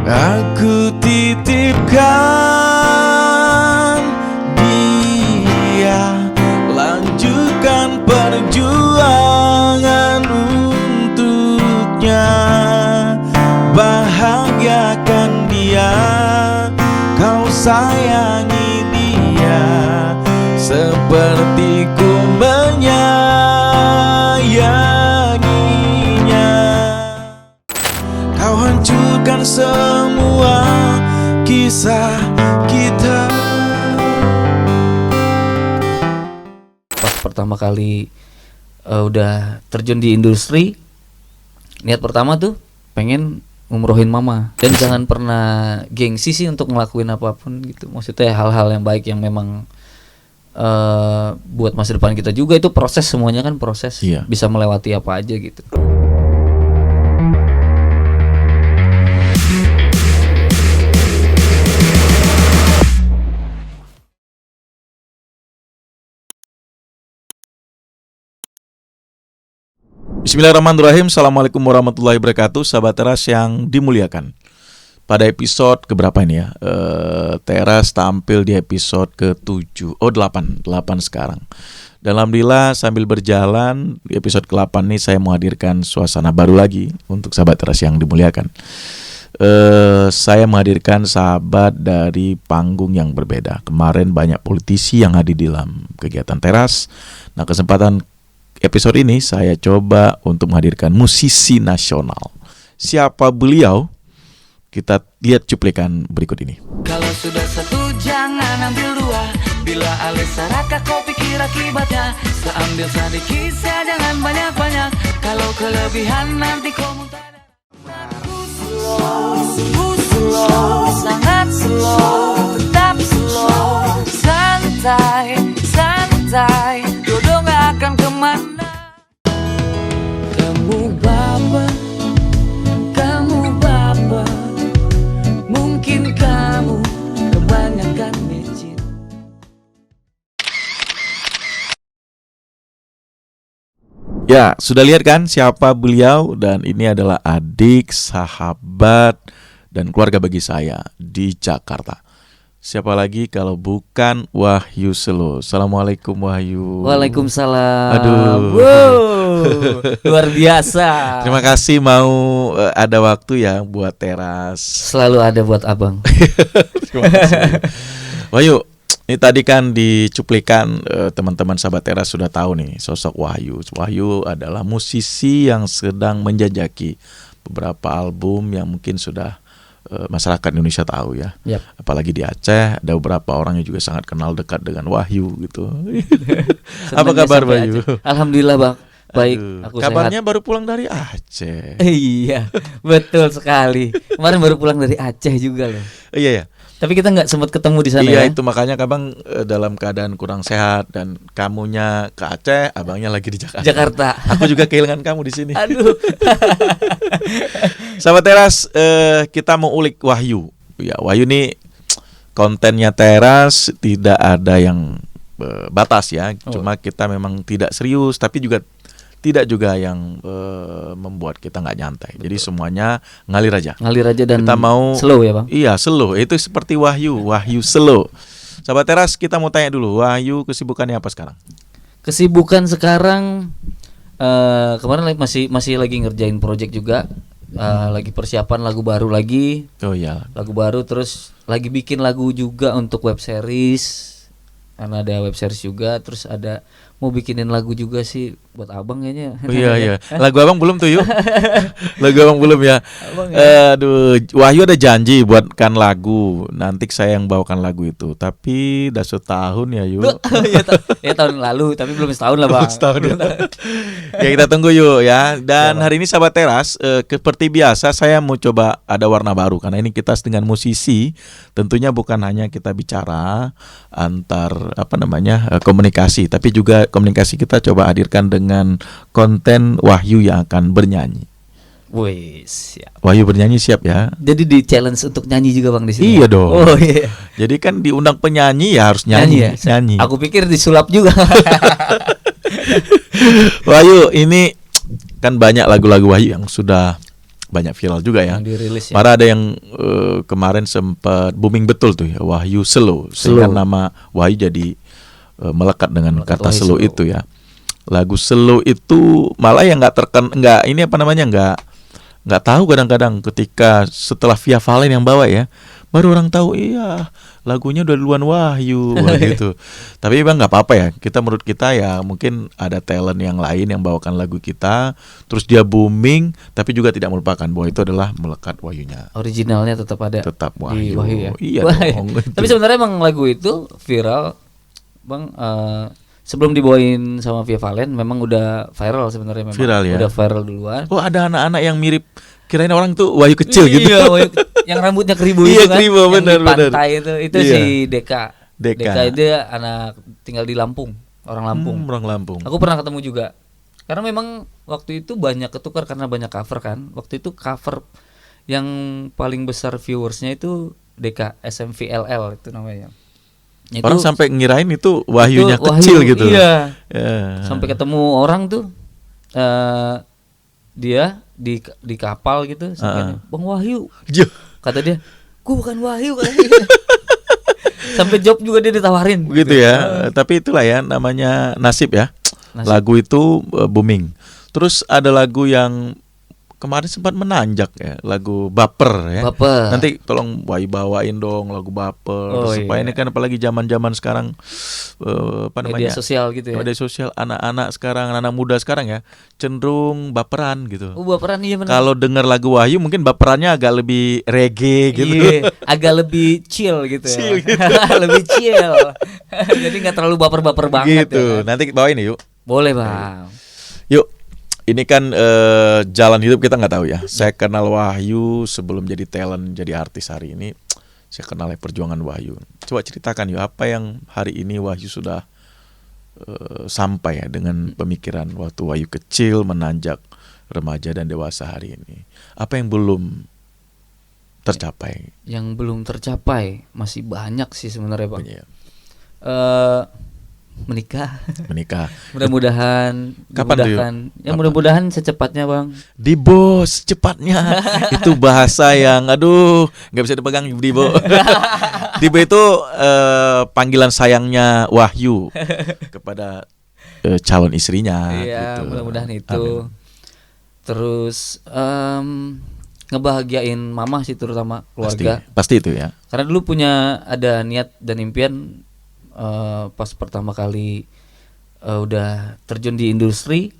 Aku titipkan dia, lanjutkan perjuangan untuknya, bahagiakan dia, kau sayangi dia seperti ku menyayanginya. Kau hancurkan semua kisah kita. Pas pertama kali udah terjun di industri, niat pertama tuh pengen ngumrohin mama. Dan jangan pernah gengsi sih untuk ngelakuin apapun gitu. Maksudnya hal-hal yang baik yang memang buat masa depan kita juga. Itu proses, semuanya kan proses. Iya. Bisa melewati apa aja gitu. Bismillahirrahmanirrahim. Assalamualaikum warahmatullahi wabarakatuh. Sahabat Teras yang dimuliakan, pada episode keberapa ini ya, Teras tampil di episode ke-7, 8 sekarang. Dan alhamdulillah sambil berjalan di episode ke-8 ini saya menghadirkan suasana baru lagi untuk sahabat Teras yang dimuliakan. Saya menghadirkan sahabat dari panggung yang berbeda. Kemarin banyak politisi yang hadir di dalam kegiatan Teras. Nah, kesempatan episode ini saya coba untuk menghadirkan musisi nasional. Siapa beliau? Kita lihat cuplikan berikut ini. Kalau sudah satu jangan ambil dua. Bila alis saraka kau pikir akibatnya. Seambil sedikit saya jangan banyak-banyak. Kalau kelebihan nanti kau muntah. Slow, sangat slow, tetap slow. Santai, santai, jodoh gak akan kemana. Kamu baba, mungkin kamu kebanyakan micin. Ya, sudah lihat kan siapa beliau? Dan ini adalah adik, sahabat, dan keluarga bagi saya di Jakarta. Siapa lagi kalau bukan Wahyu Selo. Assalamualaikum Wahyu. Waalaikumsalam. Aduh. Wow, luar biasa. Terima kasih mau ada waktu ya buat Teras. Selalu ada buat abang. Terima kasih. Wahyu, ini tadi kan di cuplikan teman-teman sahabat Teras sudah tahu nih sosok Wahyu. Wahyu adalah musisi yang sedang menjajaki beberapa album yang mungkin sudah masyarakat Indonesia tahu ya. Yap. Apalagi di Aceh ada beberapa orang yang juga sangat kenal dekat dengan Wahyu gitu. Apa kabar Wahyu? Alhamdulillah bang, baik. Aku Kabarnya sehat. baru pulang dari Aceh. Iya, betul sekali. Kemarin baru pulang dari Aceh juga loh. Iya ya. Tapi kita nggak sempat ketemu di sana Iya ya. itu makanya abang dalam keadaan kurang sehat dan kamunya ke Aceh, abangnya lagi di Jakarta. Jakarta. Aku juga kehilangan kamu di sini. Aduh. Sahabat Teras, kita mau ulik Wahyu. Ya, Wahyu ini kontennya Teras tidak ada yang batas ya. Cuma kita memang tidak serius, tapi juga tidak juga yang membuat kita nggak nyantai. Betul. Jadi semuanya ngalir aja. Ngalir aja dan kita mau slow ya bang. Iya slow. Itu seperti Wahyu slow. Sahabat Teras, kita mau tanya dulu, Wahyu kesibukannya apa sekarang? Kesibukan sekarang kemarin masih lagi ngerjain project juga. Lagi persiapan lagu baru lagi. Oh iya. Lagu baru, terus lagi bikin lagu juga untuk web series. Karena ada web series juga, terus ada mau bikinin lagu juga sih buat abang kayaknya. Oh iya. Lagu abang belum tuh yuk. Lagu abang belum ya. Abang ya. Aduh, Wahyu ada janji buatkan lagu. Nanti saya yang bawakan lagu itu. Tapi udah setahun ya yuk. ya tahun lalu, tapi belum setahun lah bang. Setahun ya. Ya kita tunggu yuk ya. Dan hari ini sahabat Teras, seperti biasa saya mau coba ada warna baru. Karena ini kita dengan musisi, tentunya bukan hanya kita bicara antar komunikasi, tapi juga komunikasi kita coba hadirkan dengan konten Wahyu yang akan bernyanyi. Wih, siap. Wahyu bernyanyi siap ya? Jadi di challenge untuk nyanyi juga bang di sini. Iya dong. Oh iya. Jadi kan diundang penyanyi ya harus nyanyi. Nyanyi. Aku pikir disulap juga. Wahyu ini kan banyak lagu-lagu Wahyu yang sudah banyak viral juga ya. Yang dirilis ya. Malah ada yang kemarin sempat booming betul tuh ya, Wahyu Slow, sehingga nama Wahyu jadi melekat dengan Melekat kata Wahyu slow Slow. itu ya. Lagu slow itu malah yang nggak tahu kadang-kadang ketika setelah Via Valen yang bawa ya, baru orang tahu iya lagunya udah duluan Wahyu gitu. Tapi bang nggak apa-apa ya, menurut kita ya mungkin ada talent yang lain yang bawakan lagu kita, terus dia booming, tapi juga tidak melupakan bahwa itu adalah melekat Wahyunya. Originalnya tetap ada Tetap di Wahyu. Wahyu ya. Iya dong. Tapi sebenarnya emang lagu itu viral, bang. Sebelum dibawain sama Via Valen, memang udah viral sebenarnya. Memang Viral ya? Udah viral duluan. Oh ada anak-anak yang mirip, kirain orang tuh Wahyu kecil gitu. Iya, yang rambutnya keribu Iya, itu kan. keribu, Yang benar, di pantai itu Iya. si Deka. Deka. itu anak tinggal di Lampung, orang Lampung. Orang Lampung. Aku pernah ketemu juga. Karena memang waktu itu banyak ketukar karena banyak cover kan. Waktu itu cover yang paling besar viewersnya itu Deka, SMVLL itu namanya. Itu, Orang sampai ngirain itu Wahyunya itu kecil Wahyu, gitu. Iya. Ya. Sampai ketemu orang tuh dia di kapal gitu sampai Bang Wahyu. Juh. Kata dia, "Gua bukan Wahyu," katanya. Sampai job juga dia ditawarin. Begitu ya. Tapi itulah ya namanya nasib ya. Nasib. Lagu itu booming. Terus ada lagu yang kemarin sempat menanjak ya, lagu Baper ya. Baper. Nanti tolong Wahyu bawain dong lagu Baper Oh, supaya iya. ini kan apalagi zaman-zaman sekarang Media sosial gitu ya. Media sosial anak-anak sekarang, anak muda sekarang ya cenderung baperan gitu. Oh, baperan iya benar. Kalau dengar lagu Wahyu mungkin baperannya agak lebih reggae gitu. Iya, agak lebih chill gitu ya. Chill gitu. Lebih chill. Jadi nggak terlalu baper-baper banget Gitu. ya. Nanti bawain yuk. Boleh, Bang. Yuk. Ini kan jalan hidup kita nggak tahu ya. Saya kenal Wahyu sebelum jadi talent, jadi artis hari ini. Saya kenal perjuangan Wahyu. Coba ceritakan yuk apa yang hari ini Wahyu sudah sampai ya dengan pemikiran waktu Wahyu kecil menanjak remaja dan dewasa hari ini. Apa yang belum tercapai? Yang belum tercapai masih banyak sih sebenarnya, Bang. Iya. Menikah. Kapan Mudah-mudahan tuh, Yuk? Ya mudah-mudahan secepatnya, Bang. Dibo secepatnya. Itu bahasa yang aduh nggak bisa dipegang Dibo. Dibo itu panggilan sayangnya Wahyu kepada calon istrinya. Iya, gitu. mudah-mudahan itu. Amin. Terus ngebahagiain mama sih, terutama keluarga. Pasti itu ya. Karena dulu ada niat dan impian pas pertama kali udah terjun di industri.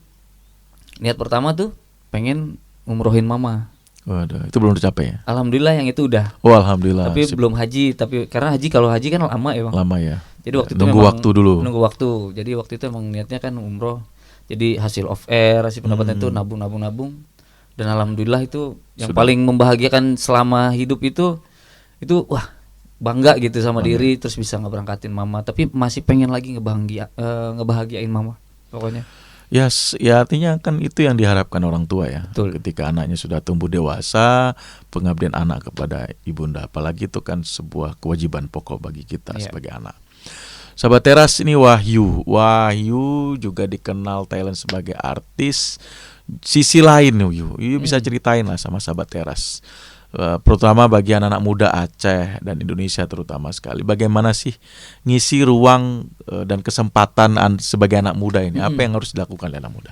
Niat pertama tuh pengen umrohin mama. Waduh, itu belum tercapai ya. Alhamdulillah yang itu udah. Oh, alhamdulillah. Tapi belum haji, karena kalau haji kan lama ya, Bang. Lama ya. Jadi waktu itu Nunggu memang waktu dulu. Nunggu waktu. Jadi waktu itu emang niatnya kan umroh. Jadi hasil off air, hasil pendapatan itu nabung. Dan alhamdulillah itu yang paling membahagiakan selama hidup itu wah, bangga gitu sama diri, terus bisa ngeberangkatin mama. Tapi masih pengen lagi ngebahagiain mama pokoknya. Ya artinya kan itu yang diharapkan orang tua ya. Betul. Ketika anaknya sudah tumbuh dewasa, pengabdian anak kepada ibunda, apalagi itu kan sebuah kewajiban pokok bagi kita sebagai anak. Sahabat Teras, ini Wahyu juga dikenal talent sebagai artis. Sisi lain Wahyu bisa ceritain lah sama sahabat Teras, terutama bagi anak-anak muda Aceh dan Indonesia terutama sekali. Bagaimana sih ngisi ruang dan kesempatan sebagai anak muda ini? Apa yang harus dilakukan oleh anak muda?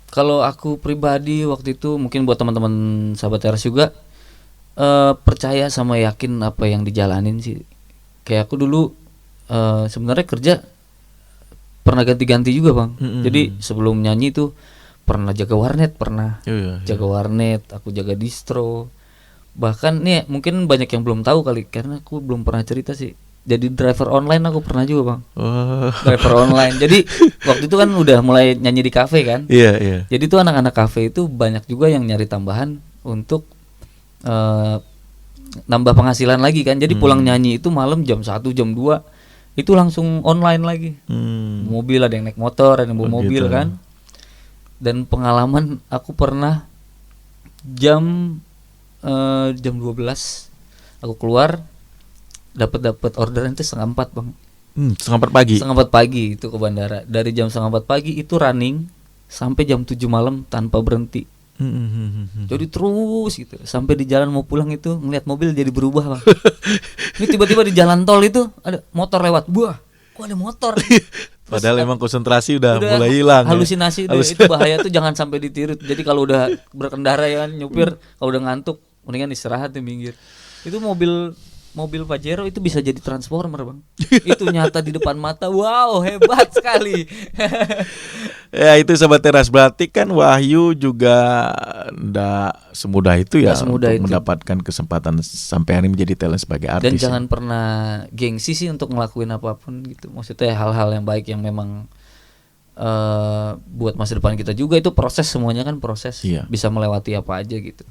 Kalau aku pribadi waktu itu, mungkin buat teman-teman sahabat Teras juga, percaya sama yakin apa yang dijalanin sih. Kayak aku dulu sebenarnya kerja pernah ganti-ganti juga, Bang. Jadi sebelum nyanyi tuh pernah jaga warnet, jaga warnet, aku jaga distro. Bahkan nih mungkin banyak yang belum tahu kali, karena aku belum pernah cerita sih. Jadi driver online aku pernah juga, Bang. Driver online. Jadi waktu itu kan udah mulai nyanyi di kafe kan. Iya. Jadi tuh anak-anak kafe itu banyak juga yang nyari tambahan untuk nambah penghasilan lagi kan. Jadi pulang nyanyi itu malam jam 1, jam 2 itu langsung online lagi. Mobil, ada yang naik motor, ada yang bawa mobil kan. Dan pengalaman aku pernah jam 12 aku keluar, dapat orderan itu 3:30, Bang. 3:30 pagi. 3:30 pagi itu ke bandara. Dari jam 3:30 pagi itu running sampai jam 7 malam tanpa berhenti. Jadi terus gitu sampai di jalan mau pulang itu ngeliat mobil jadi berubah Bang. Ini tiba-tiba di jalan tol itu ada motor lewat, buah, kok ada motor? Padahal emang konsentrasi udah mulai hilang. Halusinasi ya. itu bahaya tuh, jangan sampai ditiru. Jadi kalau udah berkendara ya kan, nyupir kalau udah ngantuk mendingan istirahat di minggir. Itu mobil Pajero itu bisa jadi transformer Bang. Itu nyata di depan mata. Wow, hebat sekali. Ya itu Sobat Teras, berarti kan Wahyu juga ndak semudah itu ya semudah untuk itu. mendapatkan kesempatan sampai hari ini menjadi talent sebagai artis. Dan jangan pernah gengsi sih untuk ngelakuin apapun gitu. Maksudnya hal-hal yang baik yang memang buat masa depan kita juga, itu proses, semuanya kan proses. Iya. Bisa melewati apa aja gitu.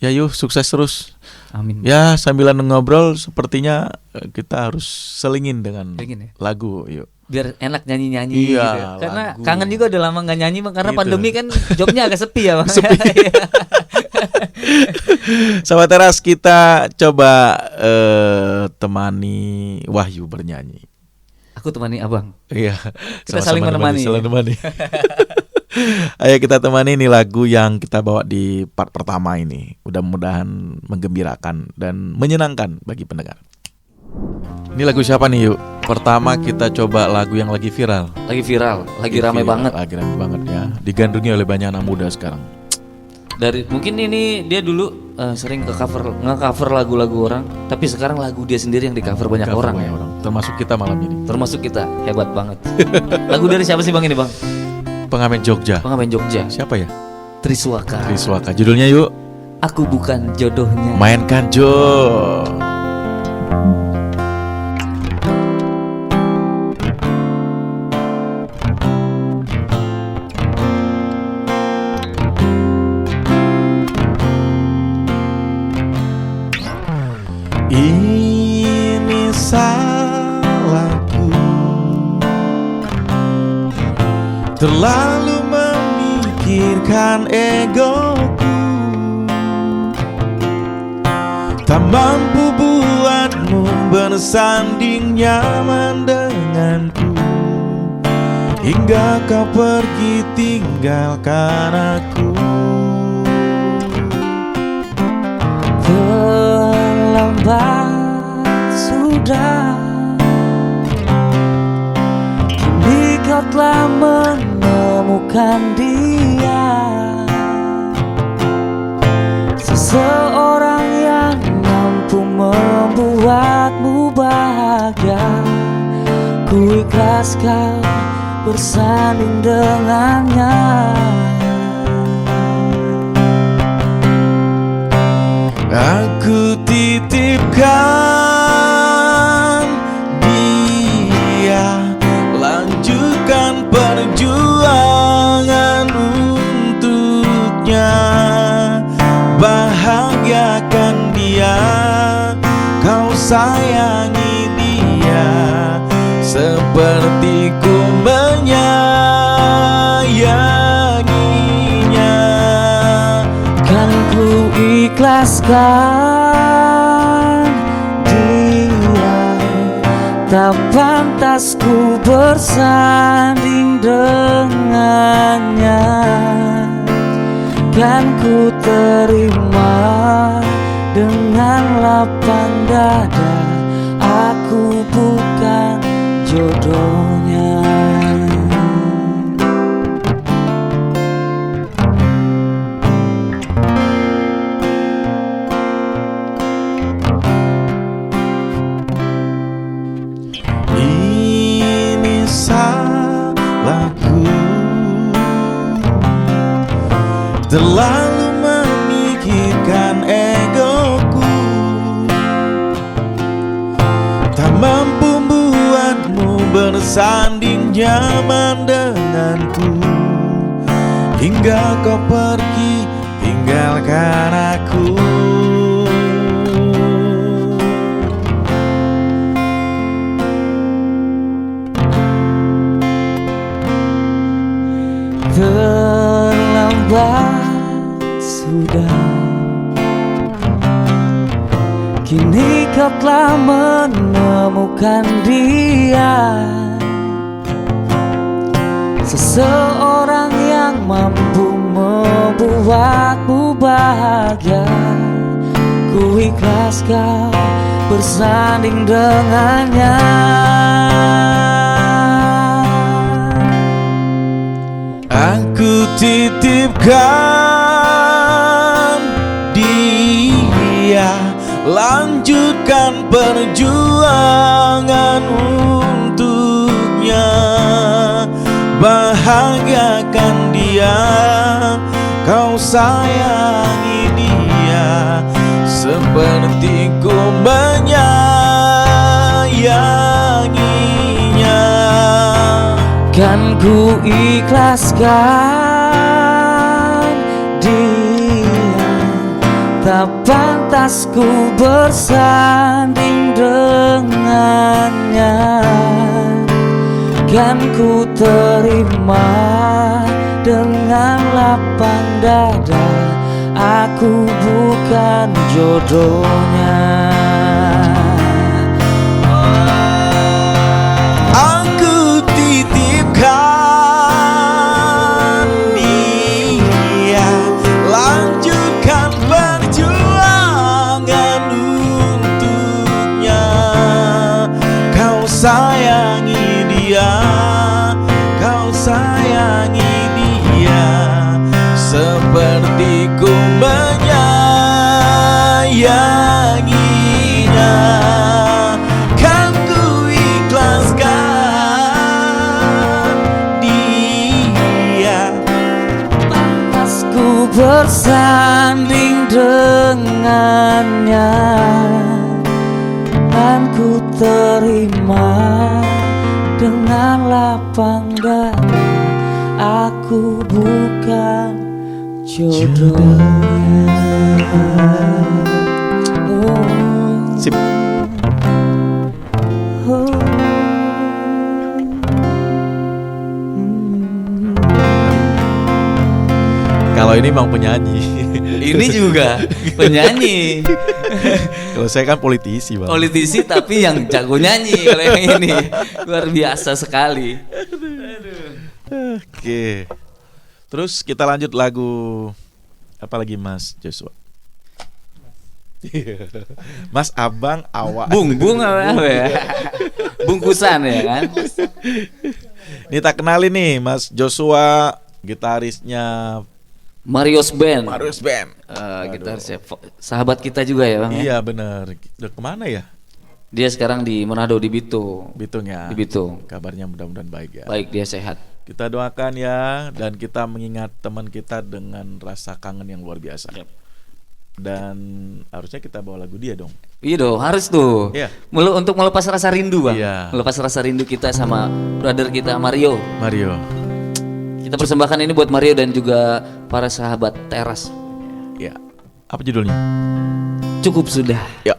Ya yuk, sukses terus. Amin. Ya sambilan ngobrol sepertinya kita harus selingin dengan Selingin ya? lagu yuk. Biar enak nyanyi-nyanyi Iya, gitu. Karena lagu. kangen juga udah lama gak nyanyi Bang, karena Gitu. pandemi kan jobnya agak sepi ya Bang. Sobat Teras, kita coba temani Wahyu bernyanyi. Aku temani Abang. Iya. Kita sama-sama saling menemani. saling menemani. Ayo kita temani ini lagu yang kita bawa di part pertama ini. Mudah-mudahan menggembirakan dan menyenangkan bagi pendengar. Ini lagu siapa nih yuk? Pertama kita coba lagu yang lagi viral. Lagi viral, lagi ramai viral, banget. Lagi ramai banget ya. Digandrungi oleh banyak anak muda sekarang. Dari mungkin ini dia dulu sering nge-cover lagu-lagu orang, tapi sekarang lagu dia sendiri yang di-cover banyak Cover orang. banyak orang. Termasuk kita malam ini. Termasuk kita, hebat banget. Lagu dari siapa sih Bang ini Bang? Pengamen Jogja. Pengamen Jogja. Siapa ya? Triswaka. Triswaka. Judulnya yuk. Aku bukan jodohnya. Mainkan Jo. Ini salahku, terlalu memikirkan egoku, tak mampu buatmu bersanding nyaman denganku, hingga kau pergi tinggalkan aku. Terlambat sudah, kini kau telah menemukan dia, seseorang yang mampu membuatmu bahagia. Ku ikhlas kau bersanding dengannya. Aku titipkan dia, lanjutkan perjuangan untuknya, bahagiakan dia, kau sayangi dia seperti ku menyayanginya. Kan ku ikhlaskan dia, tak pantas ku bersanding dengannya. Kan ku terima dengan lapang dada, aku bukan jodohnya. Ini salahku, terlalu memikirkan egoku, tak mampu buatmu bersanding nyaman denganku, hingga kau pergi tinggalkan aku. Terlambat sudah, kini kau telah menemukan dia, seseorang yang mampu membuatmu bahagia. Ku ikhlas kau bersanding dengannya. Aku titipkan dia, lanjutkan perjuangan untuknya. Bahagiakan dia, kau sayangi dia seperti ku menyayanginya. Kan ku ikhlaskan dia, tak pantas ku bersanding dengannya. Kan ku terima dengan lapang dada, aku bukan jodohnya. Aku titipkan dia, lanjutkan perjuangan untuknya. Kau sayangi dia, kau sayangi dia seperti ku menyayanginya. Kan ku ikhlaskan dia, Pantas ku bersanding dengannya. Dan ku terima dengan lapang dada, aku bukan jodohnya. Oh. Sip. Oh. Kalau ini emang penyanyi. Ini juga penyanyi. Kalau saya kan politisi, Bang. Politisi tapi yang jago nyanyi. Kalau yang ini luar biasa sekali. Oke. Terus kita lanjut lagu apa lagi, Mas Joshua? Mas Abang Awak. Bung apa ya? Bungkusan ya kan? Ini tak kenalin nih, Mas Joshua, gitarisnya Marios Band. Marius Band. Gitarisnya sahabat kita juga ya Bang ya? Iya benar. Udah kemana ya? Dia sekarang di Manado, di Bitung. Bitung ya. Di Bitung. Kabarnya mudah-mudahan baik ya. Baik, dia sehat. Kita doakan ya, dan kita mengingat teman kita dengan rasa kangen yang luar biasa. Yep. Dan harusnya kita bawa lagu dia dong. Iya dong, harus tuh. Iya. Untuk melepas rasa rindu Bang. Iya. Melepas rasa rindu kita sama brother kita Mario. Mario. Kita persembahkan ini buat Mario dan juga para sahabat teras. Ya. Apa judulnya? Cukup sudah. Ya.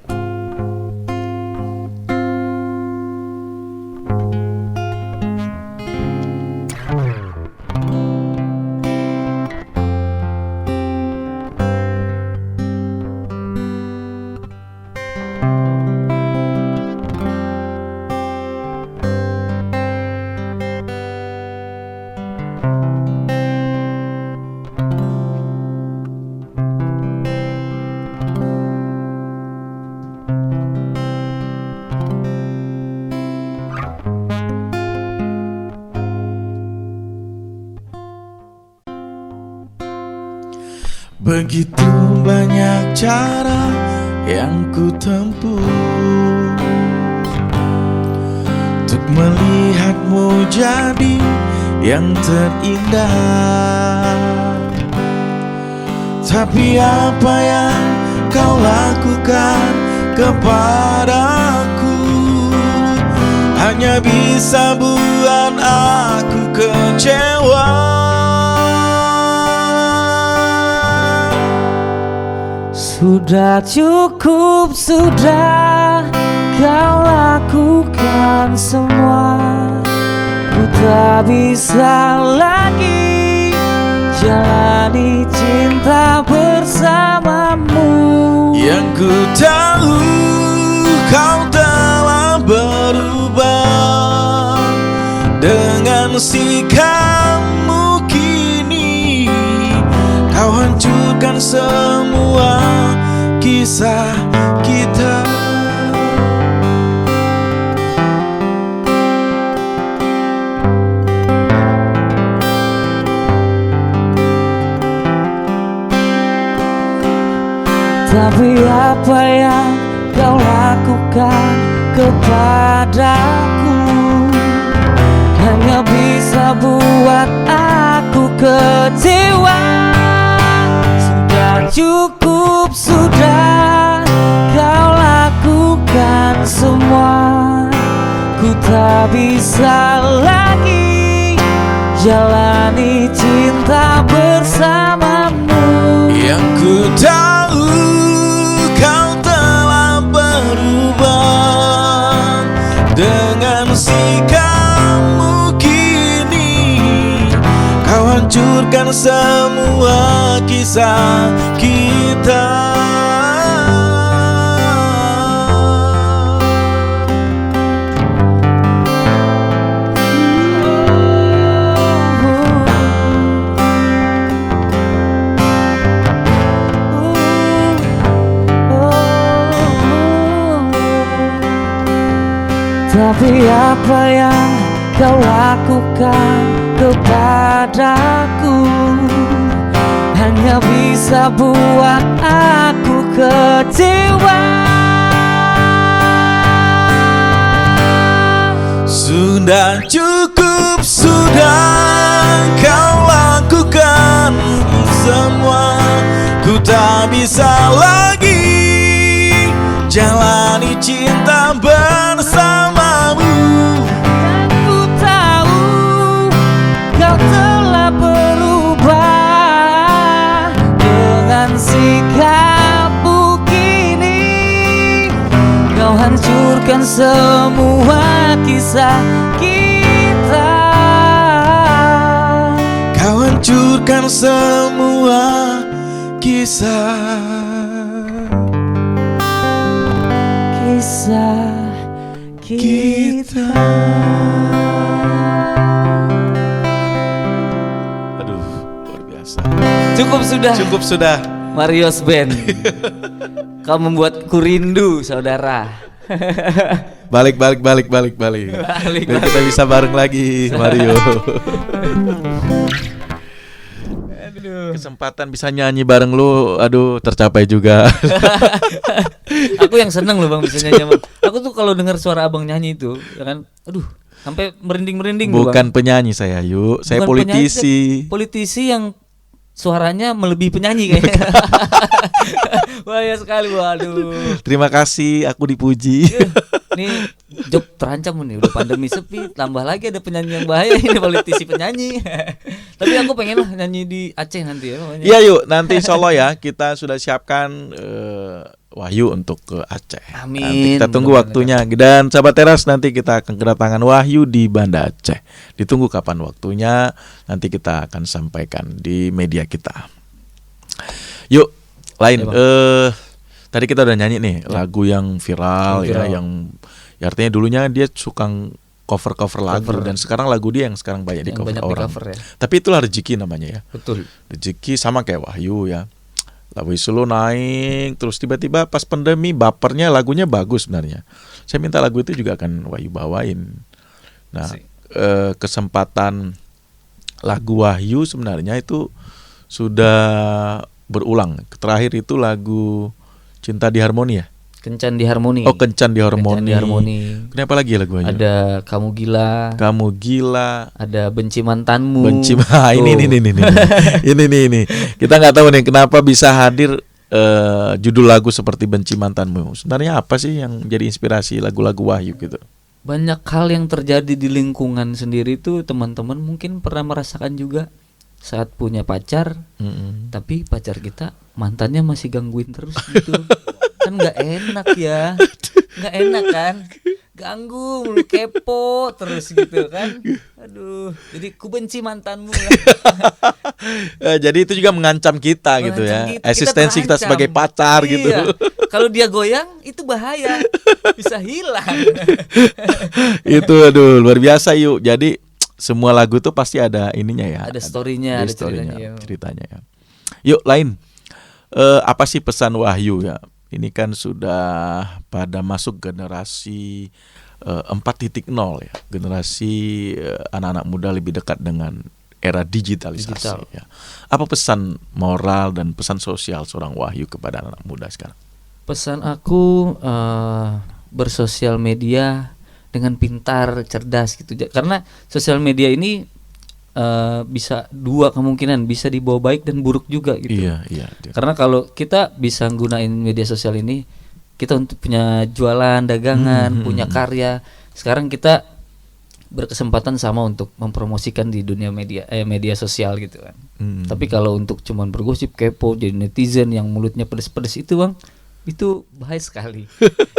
Begitu banyak cara yang ku tempuh untuk melihatmu jadi yang terindah. Tapi apa yang kau lakukan kepadaku hanya bisa buat aku kecewa. Sudah cukup, sudah kau lakukan semua. Ku tak bisa lagi jalani cinta bersamamu. Yang ku tahu kau telah berubah dengan sikapmu kini. hancurkan semua kisah kita. Tapi apa yang kau lakukan kepadaku hanya bisa buat aku kecewa. Sudah cukup, sudah kau lakukan semua. Ku tak bisa lagi jalani cinta bersamamu. Yang ku tahu kau telah berubah dengan sikapmu kini. Kau hancurkan semua kisah kita. Tapi apa yang kau lakukan kepadaku hanya bisa buat aku kecewa. Sudah cukup, sudah kau lakukan semua. Ku tak bisa lagi jalani cinta bersamamu. Dan ku tahu kau telah berubah dengan sikapmu kini. Kau hancurkan semua kisah kita. Kau hancurkan semua kisah kita. Aduh, luar biasa. Cukup sudah. Cukup sudah. Marios Band. Kau membuatku rindu, saudara. Balik. Biar kita bisa bareng lagi, Mario. Kesempatan bisa nyanyi bareng lu, aduh tercapai juga. Aku yang seneng loh Bang bisa nyanyi. Aku tuh kalau dengar suara abang nyanyi itu, ya kan, aduh, sampai merinding-merinding. Bukan penyanyi saya, yuk. Saya Bukan politisi. Penyanyi, politisi yang suaranya melebihi penyanyi kayaknya. Bahaya sekali, waduh. Terima kasih, aku dipuji. Nih job terancam nih, udah pandemi sepi, tambah lagi ada penyanyi yang bahaya ini, politisi penyanyi. Tapi aku pengen lah nyanyi di Aceh nanti ya. Iya yuk, nanti insya Allah ya kita sudah siapkan Wahyu untuk ke Aceh. Amin. Nanti kita tunggu waktunya. Dan sahabat teras, nanti kita akan kedatangan Wahyu di Banda Aceh. Ditunggu kapan waktunya, nanti kita akan sampaikan di media kita. Yuk, lain. Tadi kita udah nyanyi nih lagu yang viral ya, yang ya artinya dulunya dia suka cover lagu, dan sekarang lagu dia yang sekarang banyak di cover orang. Ya. Tapi itulah rezeki namanya ya. Betul. Rezeki sama kayak Wahyu ya. Lagu Solo naik, terus tiba-tiba pas pandemi bapernya lagunya bagus sebenarnya. Saya minta lagu itu juga akan Wahyu bawain. Nah, kesempatan lagu Wahyu sebenarnya itu sudah berulang. Terakhir itu lagu Cinta di Harmoni ya? Kencan di Harmoni. Oh, Kencan di Harmoni. Kenapa lagi lagu Wahyu? Ada Kamu Gila. Kamu Gila. Ada Benci Mantanmu. Ini. Kita nggak tahu nih kenapa bisa hadir judul lagu seperti Benci Mantanmu. Sebenarnya apa sih yang jadi inspirasi lagu-lagu Wahyu gitu? Banyak hal yang terjadi di lingkungan sendiri tuh, teman-teman mungkin pernah merasakan juga saat punya pacar, tapi pacar kita mantannya masih gangguin terus gitu. Kan nggak enak ya, nggak enak kan, ganggu mulu, kepo terus gitu kan. Aduh, jadi ku benci mantanmu lah. Jadi itu juga mengancam kita gitu ya, eksistensi kita sebagai pacar gitu. Kalau dia goyang itu bahaya, bisa hilang. Itu aduh luar biasa yuk. Jadi semua lagu tuh pasti ada ininya ya, ada storynya, ada ceritanya ya. Yuk lain. Apa sih pesan Wahyu ya? Ini kan sudah pada masuk generasi 4.0 ya, generasi anak-anak muda lebih dekat dengan era digitalisasi. Digital. Ya. Apa pesan moral dan pesan sosial seorang Wahyu kepada anak muda sekarang? Pesan aku bersosial media dengan pintar, cerdas gitu. Karena sosial media ini bisa dua kemungkinan, bisa dibawa baik dan buruk juga gitu. Iya. Karena kalau kita bisa gunain media sosial ini, kita untuk punya jualan, dagangan, punya karya. Sekarang kita berkesempatan sama untuk mempromosikan di dunia media sosial gitu kan. Tapi kalau untuk cuman bergosip, kepo, jadi netizen yang mulutnya pedes-pedes itu Bang, itu bahaya sekali.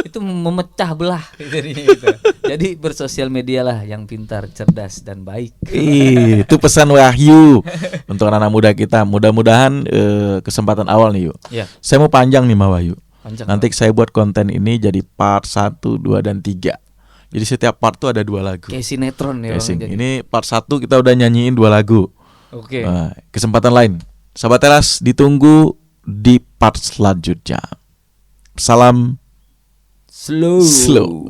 Itu memecah belah jadinya gitu. Jadi bersosial media lah yang pintar, cerdas dan baik. Itu pesan Wahyu untuk anak-anak muda kita. Mudah-mudahan kesempatan awal nih yuk. Ya. Saya mau panjang nih Mas Wahyu. Panjang, Nanti saya buat konten ini jadi part 1, 2, dan 3. Jadi setiap part tuh ada 2 lagu. Kayak sinetron ya Bang, jadi. Ini part 1 kita udah nyanyiin 2 lagu. Oke. Nah, kesempatan lain, Sahabat Teras ditunggu di part selanjutnya. Salam Slow.